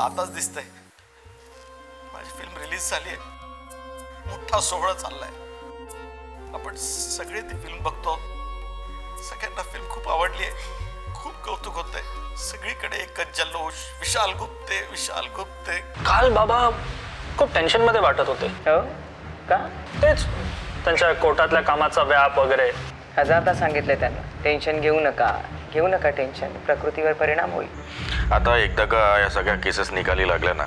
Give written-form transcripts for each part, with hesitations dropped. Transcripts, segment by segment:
आताच दिसतंय माझी फिल्म रिलीज झाली आहे, मोठा सोहळा चाललाय, आपण सगळे ती फिल्म बघतो, सगळ्यांना फिल्म खूप आवडली आहे, खूप कौतुक होतंय, सगळीकडे एकच जल्लोष, विशाल गुप्ते. काल बाबा खूप टेन्शन मध्ये वाटत होते. हो का? तेच त्यांच्या कोर्टातल्या कामाचा व्याप वगैरे. हजारदा सांगितलंय त्यांना, टेन्शन घेऊ नका टेन्शन, प्रकृतीवर परिणाम होईल. आता एकदा का या सगळ्या केसेस निकाली लागल्या ना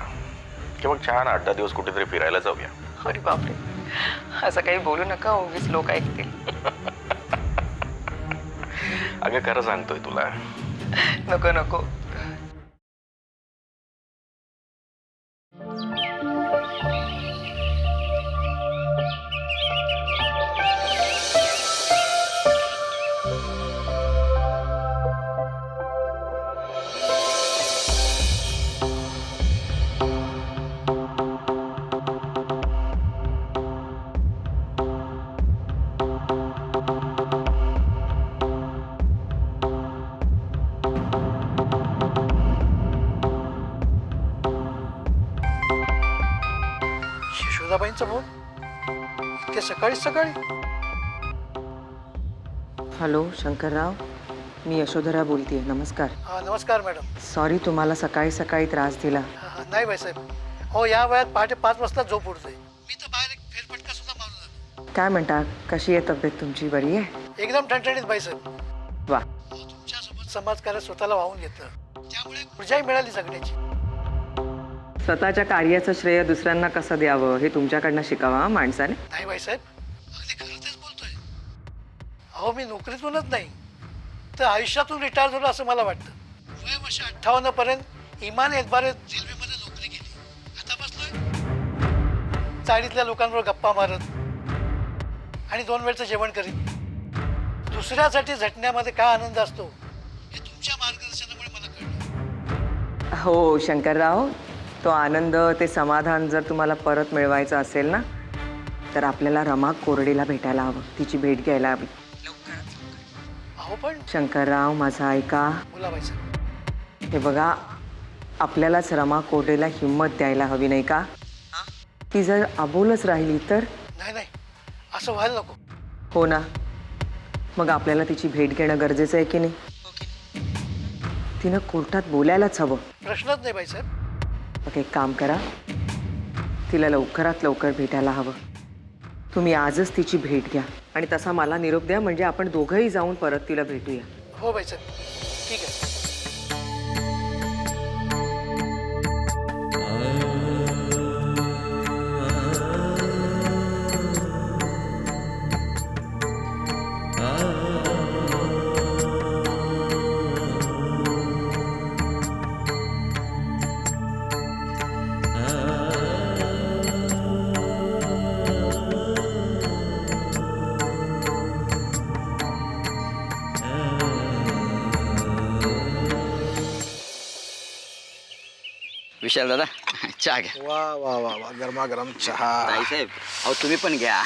की मग छान 8-10 दिवस कुठेतरी फिरायला जाऊया. अरे बापरे, असं काही बोलू नका, उगीच लोक ऐकतील. अगं खरं सांगतोय तुला. नको. यशोदाबाईंचा फोन इतक्या सकाळी? हॅलो शंकरराव, मी यशोधरा बोलतेय. नमस्कार. नमस्कार मॅडम. सॉरी तुम्हाला सकाळी त्रास दिला. नाही बाईसाहेब, हो या वयात पहाटे 5 वाजता झोप उठतोय. मी तर बाहेर एक फेरफटका सुद्धा मारून आलो. काय म्हणता, कशी आहे तब्येत तुमची? बरी आहे? एकदम ठणठणीत बाईसाहेब. वा. तुमच्यासोबत समाजकार्य स्वतःला वाहून घेतलं, त्यामुळे ऊर्जाही मिळाली जगण्याची. स्वतःच्या कार्याचं श्रेय दुसऱ्यांना कसं द्यावं हे तुमच्याकडनं शिकावा माणसाने. नाही बाईसाहेब, अगदी खरं तेच बोलतोय. अहो मी नोकरीतूनच नाही तर आयुष्यातून रिटायर झालो असं मला वाटतं. वय वर्ष 58 पर्यंत इमान एतबारे रेल्वेमध्ये नोकरी केली. आता बसलोय चाळीतल्या लोकांबरोबर गप्पा मारत आणि 2 वेळचं जेवण करीत. दुसऱ्यासाठी झटण्यामध्ये काय आनंद असतो हे तुमच्या मार्गदर्शनामुळे मला कळलं. हो शंकरराव, तो आनंद, ते समाधान जर तुम्हाला परत मिळवायचं असेल ना तर आपल्याला रमा कोरडेला भेटायला हवं, तिची भेट घ्यायला हवी. अहो पण शंकरराव माझं ऐका. बोला बाईसाहेब. हे बघा, आपल्यालाच रमा कोरडेला हिंमत द्यायला हवी, नाही का? ती जर अबोलच राहिली तर? नाही असं व्हायला नको. हो ना, मग आपल्याला तिची भेट घेणं गरजेचं आहे की नाही? तिनं कोर्टात बोलायलाच हवं. प्रश्नच नाही बाईसाहेब. मग एक काम करा, तिला लवकरात लवकर भेटायला हवं. तुम्ही आजच तिची भेट घ्या आणि तसा मला निरोप द्या, म्हणजे आपण दोघंही जाऊन परत तिला भेटूया. हो बाईसाहेब, ठीक आहे. विशाल दादा, चहा घ्या. वा वा वा वा, गरमागरम चहा. साहेब, अहो तुम्ही पण घ्या.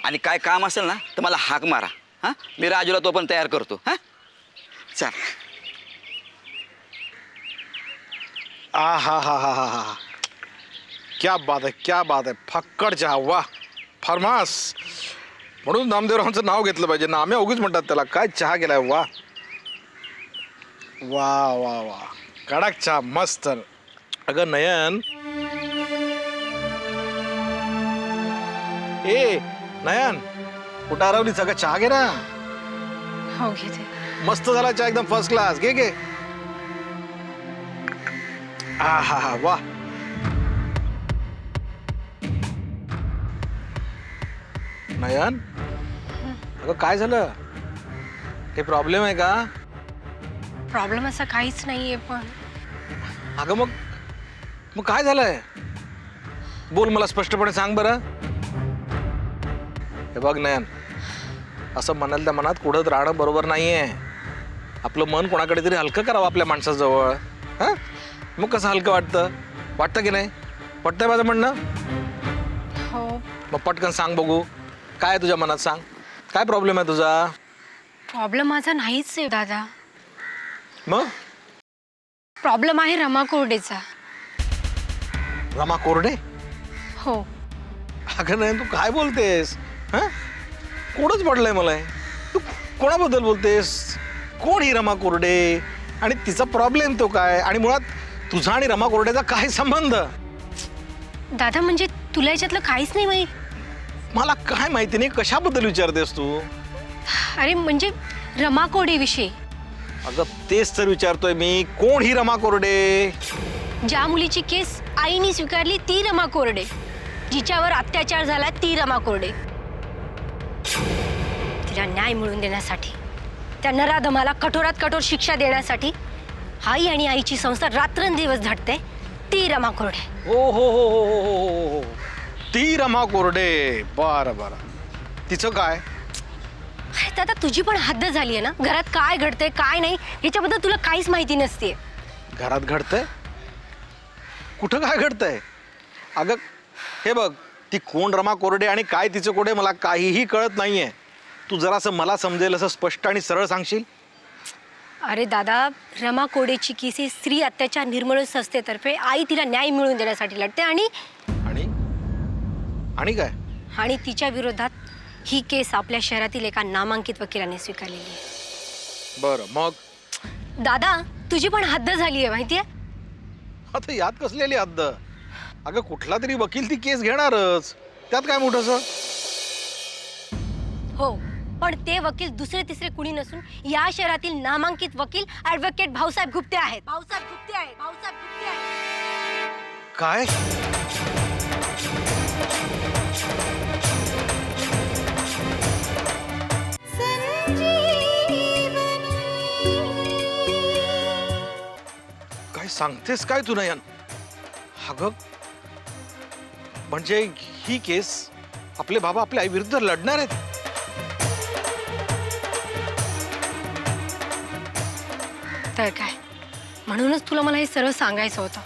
आणि काय काम असेल ना तर मला हाक मारा, हां मी राजूला तो पण तयार करतो हां चल हा क्या बात आहे फक्कड चहा वाह फरमास म्हणून नामदेवरावांचं नाव घेतलं पाहिजे नामे उगीच म्हणतात त्याला काय चहा केलाय वा वा वा वा कडक चहा मस्त अगं नयन ए नयन कुठं हरवली सगळं चहा घे ना हो घेते मस्त झाला चहा एकदम फर्स्ट क्लास घे हा वा नयन अगं काय झालं काही प्रॉब्लेम आहे का प्रॉब्लेम असा काहीच नाहीये पण अगं मग काय झालंय बोल मला स्पष्टपणे सांग बरं हे बघ नयन असं म्हणाल त्या मनात कुठं राहणं बरोबर नाहीये आपलं मन कोणाकडे तरी हलकं करावं आपल्या माणसाजवळ हा मग कसं हलकं वाटतं की नाही पटतंय माझं म्हणणं हो मग पटकन सांग बघू काय आहे तुझ्या मनात सांग काय प्रॉब्लेम आहे तुझा प्रॉब्लेम माझा नाहीच आहे दादा मग प्रॉब्लेम आहे रमा कोरडेचा रमा कोरडे हो अगं नाही तू काय बोलतेस हा कोणच पडलंय मला हे? तू कोणाबद्दल बोलतेस कोण ही रमा कोरडे आणि तिचा प्रॉब्लेम तो काय आणि मुळात तुझा आणि रमा कोरडेचा काय संबंध दादा म्हणजे तुला याच्यातलं काहीच नाही माहीत मला काय माहिती नाही कशाबद्दल विचारतेस तू अरे म्हणजे रमा कोरडेविषयी अगं तेच तर विचारतोय मी कोण ही रमा कोरडे ज्या मुलीची केस आईने स्वीकारली ती रमा कोरडे जिच्यावर अत्याचार झाला ती रमा कोरडे तिला न्याय मिळवून देण्यासाठी त्या नराधमाला कठोरात कठोर शिक्षा देण्यासाठी आई आणि आईची संस्था रात्रंदिवस झटते ती रमा कोरडे हो ती रमा कोरडे बरं तिचं काय दादा तुझी पण हद्द झाली आहे ना घरात काय घडतंय काय नाही याच्याबद्दल तुला काहीच माहिती नसते घरात घडतंय कुठं काय घडतंय अगं हे बघ ती कोण रमा कोरडे आणि काय तिचं कोरडे मला काहीही कळत नाहीये तू जरासं मला समजेल असं स्पष्ट आणि सरळ सांगशील अरे दादा रमा कोरडेची केस ही स्त्री अत्याचार निर्मूलन संस्थेतर्फे आई तिला न्याय मिळवून देण्यासाठी लढते आणि काय आणि तिच्या विरोधात ही केस आपल्या शहरातील एका नामांकित वकिलाने स्वीकारलेली आहे बरं मग दादा तुझी पण हद्द झाली आहे माहितीये आता यात कसलेली हद्द अगं कुठला तरी वकील ती केस घेणारच त्यात काय मोठंसं हो पण ते वकील दुसरे तिसरे कुणी नसून या शहरातील नामांकित वकील ॲडव्होकेट भाऊसाहेब गुप्ते आहेत भाऊसाहेब गुप्ते आहेत काय काय सांगतेस काय तू नयन अगं म्हणजे ही केस आपले बाबा आपल्या आई विरुद्ध लढणार आहेत तर काय म्हणूनच तुला मला हे सर्व सांगायचं होतं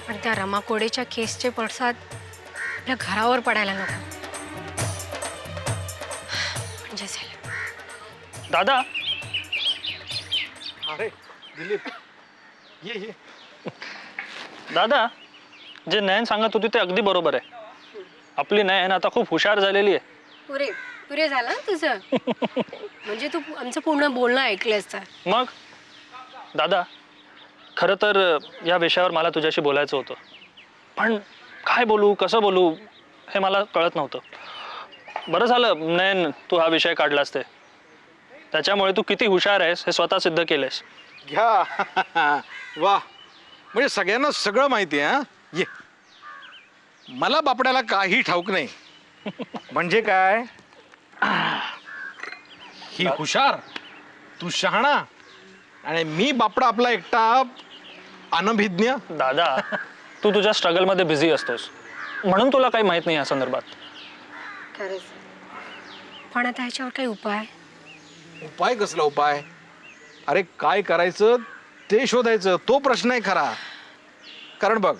पण त्या रमा कोडेच्या केसचे पडसाद आपल्या घरावर पडायला नको म्हणजे झालं दादा अरे दिलीप ये दादा जे नयन सांगत होती ते अगदी बरोबर आहे आपली नयन आता खूप हुशार झालेली आहे पुरे झालं ना तुझं म्हणजे तू आमचं पूर्ण बोलणं ऐकलंस तर मग दादा खरं तर या विषयावर मला तुझ्याशी बोलायचं होतं पण काय बोलू कसं बोलू हे मला कळत नव्हतं बरं झालं नयन तू हा विषय काढलास ते त्याच्यामुळे तू किती हुशार आहेस हे स्वतः सिद्ध केलेस घ्या वा म्हणजे सगळ्यांना सगळं माहिती आहे हा ये मला बापड्याला काही ठाऊक नाही म्हणजे काय ही हुशार तू शहाणा आणि मी बापडा आपला एकटा अनभिज्ञ दादा तू तुझ्या स्ट्रगलमध्ये बिझी असतोस म्हणून तुला काही माहित नाही या संदर्भात खरंच पण आता ह्याच्यावर काही उपाय उपाय कसला उपाय अरे काय करायचं ते शोधायचं तो प्रश्न आहे खरा कारण बघ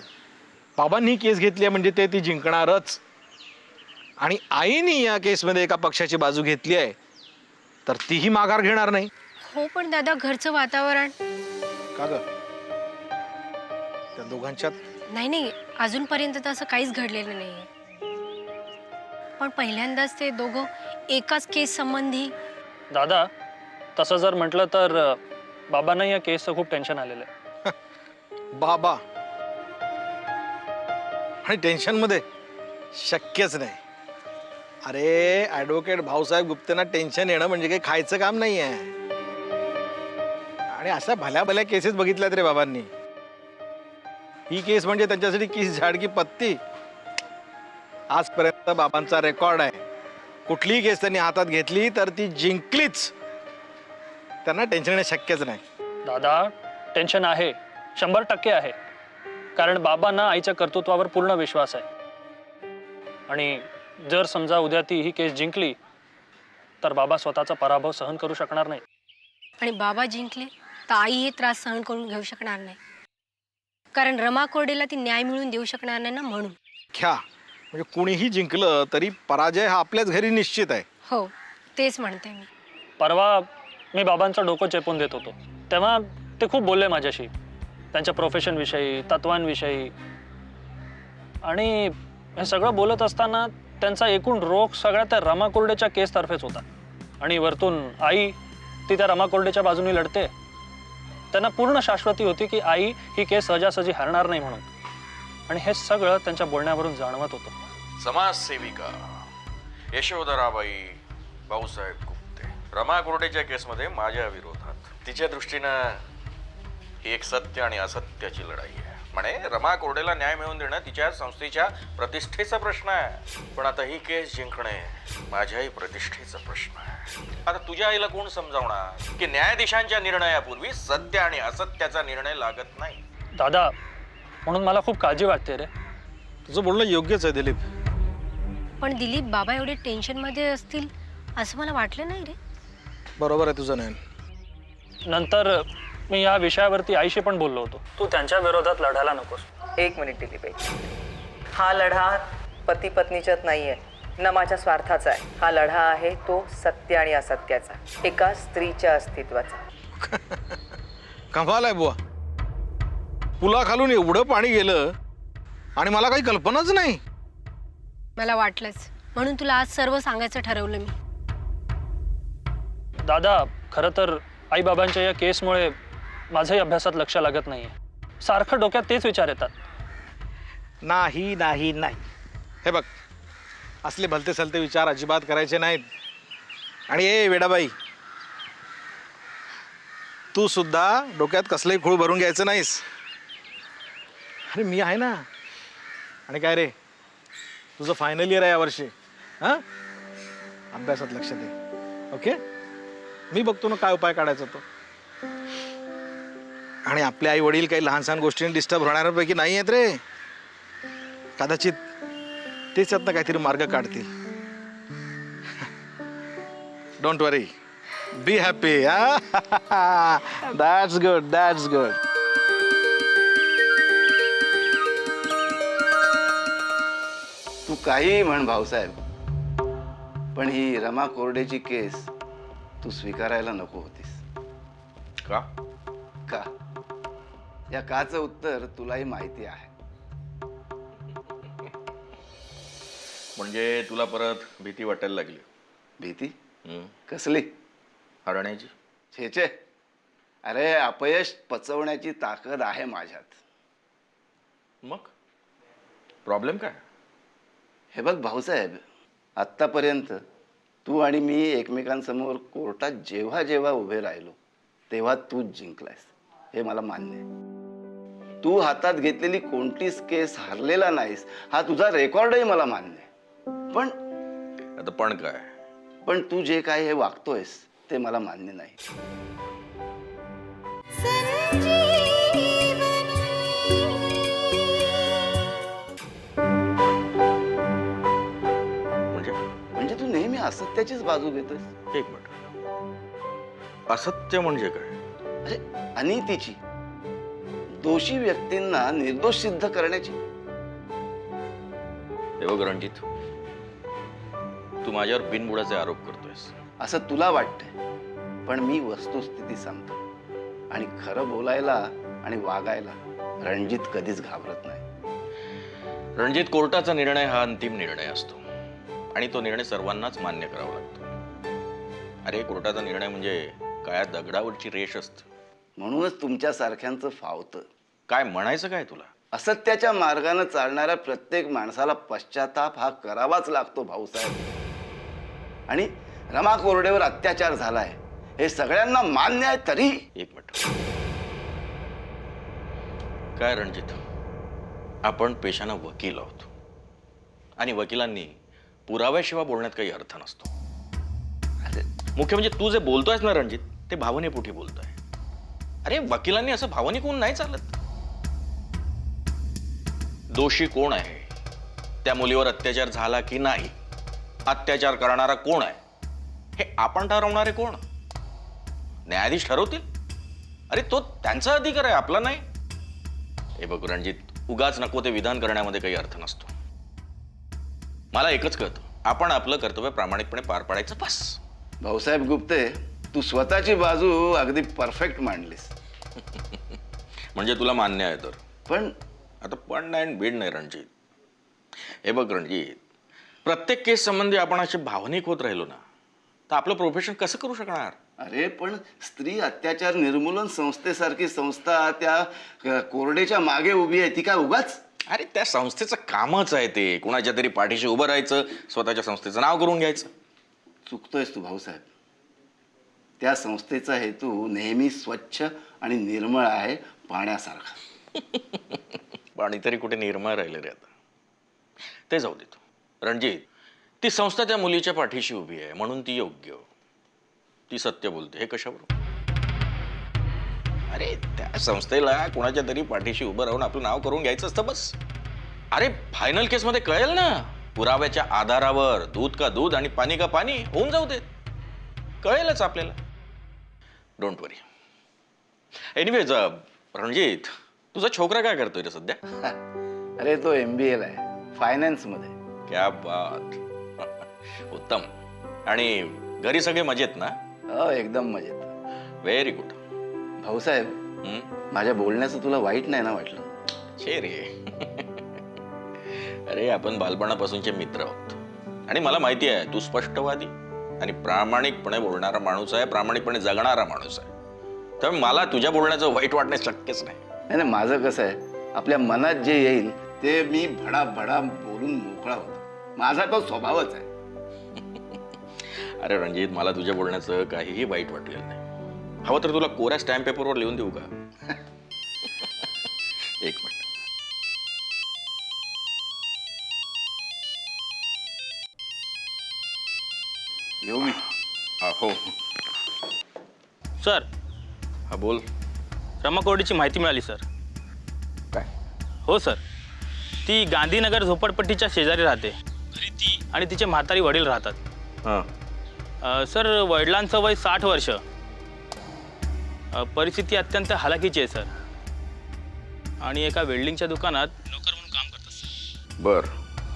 बाबांनी केस घेतली म्हणजे ते ती जिंकणारच आणि आईने या केसमध्ये एका पक्षाची बाजू घेतली आहे तर तीही माघार घेणार नाही. हो पण दादा घरचं वातावरण. का ग? त्या दोघांच्यात नाही अजूनपर्यंत तर असं काहीच घडलेलं नाहीये. पण पहिल्यांदाच ते दोघं एकाच केस संबंधी. दादा तसं जर म्हटलं तर बाबांना या केसचं खूप टेन्शन आलेलं आहे. बाबा आणि टेन्शनमध्ये शक्यच नाही. अरे ॲडव्होकेट भाऊसाहेब गुप्तेंना टेन्शन येणं म्हणजे काही खायचं काम नाही आहे. आणि अशा भल्या भल्या केसेस बघितल्यात रे बाबांनी. ही केस म्हणजे त्यांच्यासाठी किस झाड की पत्ती. आजपर्यंत बाबांचा रेकॉर्ड आहे. कुठलीही केस त्यांनी हातात घेतली तर ती जिंकलीच. त्यांना टेन्शन येणं शक्यच नाही. दादा टेन्शन आहे, 100% आहे. कारण बाबांना आईच्या कर्तृत्वावर पूर्ण विश्वास आहे. आणि जर समजा उद्या ती ही केस जिंकली तर बाबा स्वतःचा पराभव सहन करू शकणार नाही. आणि बाबा जिंकले तर आई हे त्रास सहन करून घेऊ शकणार नाही. कारण रमा कोरडेला ती न्याय मिळवून देऊ शकणार नाही ना, म्हणून. ख्या म्हणजे कुणीही जिंकलं तरी पराजय हा आपल्याच घरी निश्चित आहे. हो तेच म्हणते मी. परवा मी बाबांचं डोकं चेपून देत होतो तेव्हा ते खूप बोलले माझ्याशी, त्यांच्या प्रोफेशनविषयी, तत्वांविषयी. आणि हे सगळं बोलत असताना त्यांचा एकूण रोख सगळ्या त्या रमा कोरडेच्या केसतर्फेच होता. आणि वरतून आई ती त्या रमा कोरडेच्या बाजूने लढते. त्यांना पूर्ण शाश्वती होती की आई ही केस सहजासहजी हरणार नाही म्हणून. आणि हे सगळं त्यांच्या बोलण्यावरून जाणवत होतं. समाजसेविका यशोधराबाई भाऊसाहेब गुप्ते रमा कोरडेच्या केसमध्ये माझ्या विरोधात. तिच्या दृष्टीनं ही एक सत्य आणि असत्याची लढाई आहे. म्हणे रमा कोरडेला न्याय मिळवून देणं तिच्या संस्थेच्या प्रतिष्ठेचा प्रश्न आहे. पण आता ही केस जिंकणे माझ्याही प्रतिष्ठेचा प्रश्न आहे. आता तुझ्या आईला कोण समजावणार की न्यायाधीशांच्या निर्णयापूर्वी सत्य आणि असत्याचा निर्णय लागत नाही. दादा म्हणून मला खूप काळजी वाटते रे. तुझं बोलणं योग्यच आहे दिलीप. पण दिलीप बाबा एवढे टेन्शनमध्ये असतील असं मला वाटलं नाही रे. बरोबर आहे तुझं नयन. नंतर मी या विषयावरती आईशी पण बोललो होतो. तू त्यांच्या विरोधात लढायला नकोस. एक मिनिट दिलीप, हा लढा पती पत्नीच्यात नाही आहे, न माझ्या स्वार्थाचा आहे. हा लढा आहे तो सत्य आणि असत्याचा, एका स्त्रीच्या अस्तित्वाचा. कमाल आहे बुवा. पुलाखालून एवढं पाणी गेलं आणि मला काही कल्पनाच नाही. मला वाटलंच, म्हणून तुला आज सर्व सांगायचं ठरवलं मी. दादा खरं तर आईबाबांच्या या केसमुळे माझंही अभ्यासात लक्ष लागत नाहीये. सारखं डोक्यात तेच विचार येतात. नाही नाही नाही, हे बघ असले भलते सलते विचार अजिबात करायचे नाहीत. आणि ए वेडाबाई, तू सुद्धा डोक्यात कसलंही खूळ भरून घ्यायचं नाहीस. अरे मी आहे ना. आणि काय रे, तुझं फायनल इयर आहे यावर्षी. हां, अभ्यासात लक्ष दे. ओके, मी बघतो ना काय उपाय काढायचा तो. आणि आपले आई वडील काही लहान सहान गोष्टींनी डिस्टर्ब होणाऱ्यांपैकी नाही आहेत रे. कदाचित तेच यातनं काहीतरी मार्ग काढतील. Don't worry, be happy. That's good, that's good. तू काही म्हण भाऊसाहेब, पण ही रमा कोरडेची केस तू स्वीकारायला नको होतीस. का? का? या काचं उत्तर तुलाही माहिती आहे. म्हणजे तुला परत भीती वाटायला लागली? भीती? कसली? हरण्याची? छेचे, अरे अपयश पचवण्याची ताकद आहे माझ्यात. मग प्रॉब्लेम काय? हे बघ भाऊसाहेब, आत्तापर्यंत तू आणि मी एकमेकांसमोर कोर्टात जेव्हा जेव्हा उभे राहिलो तेव्हा तूच जिंकलायस, हे मला मान्य आहे. तू हातात घेतलेली कोणतीच केस हारलेला नाहीस, हा तुझा रेकॉर्डही मला मान्य आहे. पण आता पण काय? पण तू जे काय हे वागतोयस ते मला मान्य नाही. म्हणजे तू नेहमी असत्याचीच बाजू घेतोयस. एक मिनिट, असत्य म्हणजे काय? अरे अनितीची, दोषी व्यक्तींना निर्दोष सिद्ध करण्याची. हे बघ रणजित, तू माझ्यावर बिनबुडाचे आरोप करतोयस. असं तुला वाटतंय, पण मी वस्तुस्थिती सांगतो. आणि खरं बोलायला आणि वागायला रणजित कधीच घाबरत नाही. रणजित, कोर्टाचा निर्णय हा अंतिम निर्णय असतो आणि तो निर्णय सर्वांनाच मान्य करावा लागतो. अरे, कोर्टाचा निर्णय म्हणजे काय दगडावरची रेष असते. म्हणूनच तुमच्या सारख्यांचं फावतं. काय म्हणायचं काय तुला? असत्याच्या मार्गाने चालणाऱ्या प्रत्येक माणसाला पश्चाताप हा करावाच लागतो भाऊसाहेब. आणि रमा कोरडेवर अत्याचार झालाय हे सगळ्यांना मान्य आहे, तरी एक मिनिट. काय रणजित, आपण पेशानं वकील आहोत आणि वकिलांनी पुराव्याशिवाय बोलण्यात काही अर्थ नसतो. मुख्य म्हणजे तू जे बोलतोयस ना रणजित, ते भावनेपोटी बोलतोय. अरे, वकिलांनी असं भावनिक होऊन नाही चालत. दोषी कोण आहे, त्या मुलीवर अत्याचार झाला की नाही, अत्याचार करणारा कोण आहे हे आपण ठरवणारे कोण? न्यायाधीश ठरवतील. अरे, तो त्यांचा अधिकार आहे, आपला नाही. हे बघ रणजित, उगाच नको ते विधान करण्यामध्ये काही अर्थ नसतो. मला एकच कळतं, आपण आपलं कर्तव्य प्रामाणिकपणे पार पाडायचं बस. भाऊसाहेब गुप्ते, तू स्वतःची बाजू अगदी परफेक्ट मांडलीस. म्हणजे तुला मान्य आहे तर. पण आता पण नाही बीड नाही रणजित. हे बघ रणजित, प्रत्येक केस संबंधी आपण असे भावनिक होत राहिलो ना, तर आपलं प्रोफेशन कसं करू शकणार? अरे, पण स्त्री अत्याचार निर्मूलन संस्थेसारखी संस्था त्या कोरडेच्या मागे उभी आहे, ती काय उगाच? अरे, त्या संस्थेचं कामच आहे ते कुणाच्या तरी पाठीशी उभं राहायचं, स्वतःच्या संस्थेचं नाव करून घ्यायचं. चुकतोयस तू भाऊसाहेब. त्या संस्थेचा हेतू नेहमी स्वच्छ आणि निर्मळ आहे, पाण्यासारखा. पाणी तरी कुठे निर्मळ राहिले रे आता. ते जाऊ देतो रणजित. ती संस्था त्या मुलीच्या पाठीशी उभी आहे म्हणून ती योग्य, ती सत्य बोलते. हे कशावर? अरे, त्या संस्थेला कोणाच्या तरी पाठीशी उभं राहून आपलं नाव करून घ्यायचं असतं बस. अरे, फायनल केसमध्ये कळेल ना, पुराव्याच्या आधारावर दूध का दूध आणि पाणी का पाणी होऊन जाऊ देत, कळेलच आपल्याला. Don't worry. एनिवेज रणजित, तुझा छोकरा काय करतोय रे सध्या? अरे, तो MBA ला आहे, फायनान्स मध्ये. क्या बात. उत्तम. आणि घरी सगळे मजेत ना? हो, एकदम मजेत. Very good. भाऊसाहेब, माझ्या बोलण्याचं तुला वाईट नाही ना वाटलं? छे रे. अरे, आपण बालपणापासूनचे मित्र आहोत आणि मला माहिती आहे तू स्पष्टवादी आणि प्रामाणिकपणे बोलणारा माणूस आहे, प्रामाणिकपणे जगणारा माणूस आहे. त्यामुळे मला तुझ्या बोलण्याचं वाईट वाटणे शक्यच नाही. नाही, माझं कसं आहे, आपल्या मनात जे येईल ते मी भडाभडा बोलून मोकळा होतो. माझा तो स्वभावच आहे. अरे रणजित, मला तुझ्या बोलण्याचं काहीही वाईट वाटलेलं नाही. हवं तर तुला कोऱ्या स्टॅम्प पेपरवर लिहून देऊ का? एक मिनिट. येऊ मी? हो. सर, हा बोल. रमा कोरडेची माहिती मिळाली सर. काय? हो सर, ती गांधीनगर झोपडपट्टीच्या शेजारी राहते. घरी ती आणि तिचे म्हातारी वडील राहतात. हां. सर, वडिलांचं वय 60 वर्ष. परिस्थिती अत्यंत हलाखीची आहे सर. आणि एका वेल्डिंगच्या दुकानात नोकर म्हणून काम करतात सर. बर.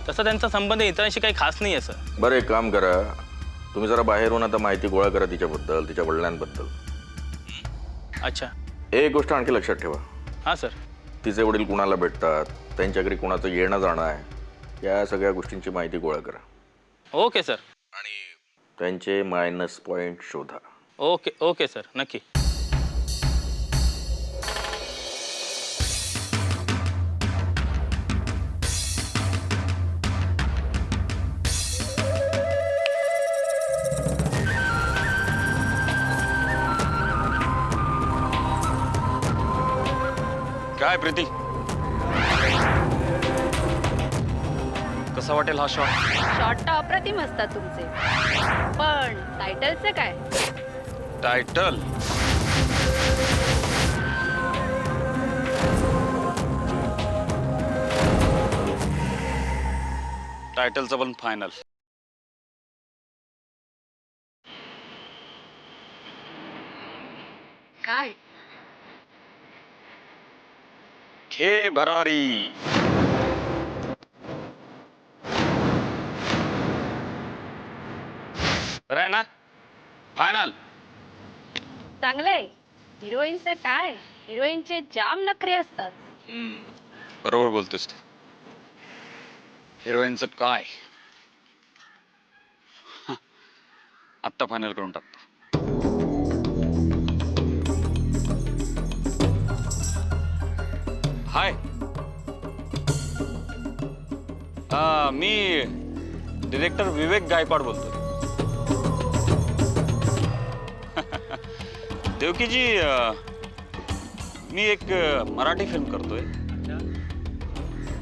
तसा त्यांचा संबंध इतरांशी काही खास नाही आहे सर. बरं, एक काम करा, तुम्ही जरा बाहेरून आता माहिती गोळा करा तिच्याबद्दल, तिच्या वडिलांबद्दल. अच्छा. एक गोष्ट आणखी लक्षात ठेवा. हां सर. तिचे वडील कुणाला भेटतात, त्यांच्या घरी कुणाचं येणं जाणं आहे, या सगळ्या गोष्टींची माहिती गोळा करा. Okay sir. आणि त्यांचे मायनस पॉइंट शोधा. ओके ओके सर, नक्की. काय प्रीती, कसा वाटेल हा शॉट? शॉट तर अप्रतिम असतात तुमचे, पण टायटलचं काय? टायटल टायटलचं पण फायनल. काय? खे भरारी. फायनल. चांगलंय. हिरोईनचं काय, हिरोईनचे जाम नखरे असतात. बरोबर बोलतोस तू. हिरोईनचं काय आत्ता फायनल करून टाकतो. हाय, मी डिरेक्टर विवेक गायकवाड बोलतोय. देवकीजी, मी एक मराठी फिल्म करतोय.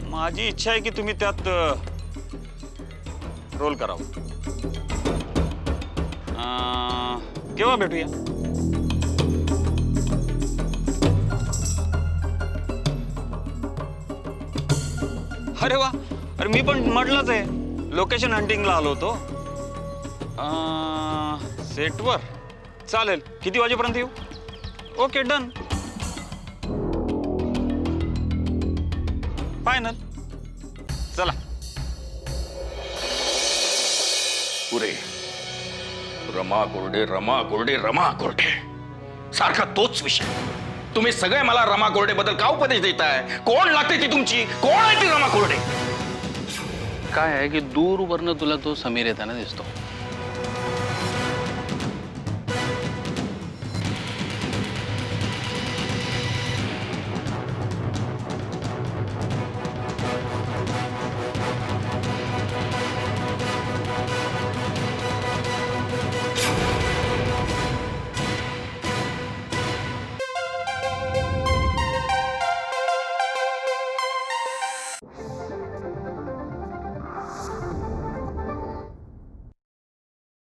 माझी इच्छा आहे की तुम्ही त्यात रोल करावं. केव्हा भेटूया? अरे वा, अरे मी पण म्हटलंच आहे, लोकेशन हंटिंगला आलो होतो. सेटवर चालेल. किती वाजेपर्यंत येऊ? Okay, done. फायनल. चला. पुरे रमा कोरडे, रमा कोरडे, रमा कोरडे, सारखा तोच विषय. तुम्ही सगळे मला रमा कोरडे बद्दल का उपदेश देताय? कोण लागते ती तुमची? कोण आहे ती रमा कोरडे? काय आहे की दूरवरनं तुला तो समीर येताना दिसतो.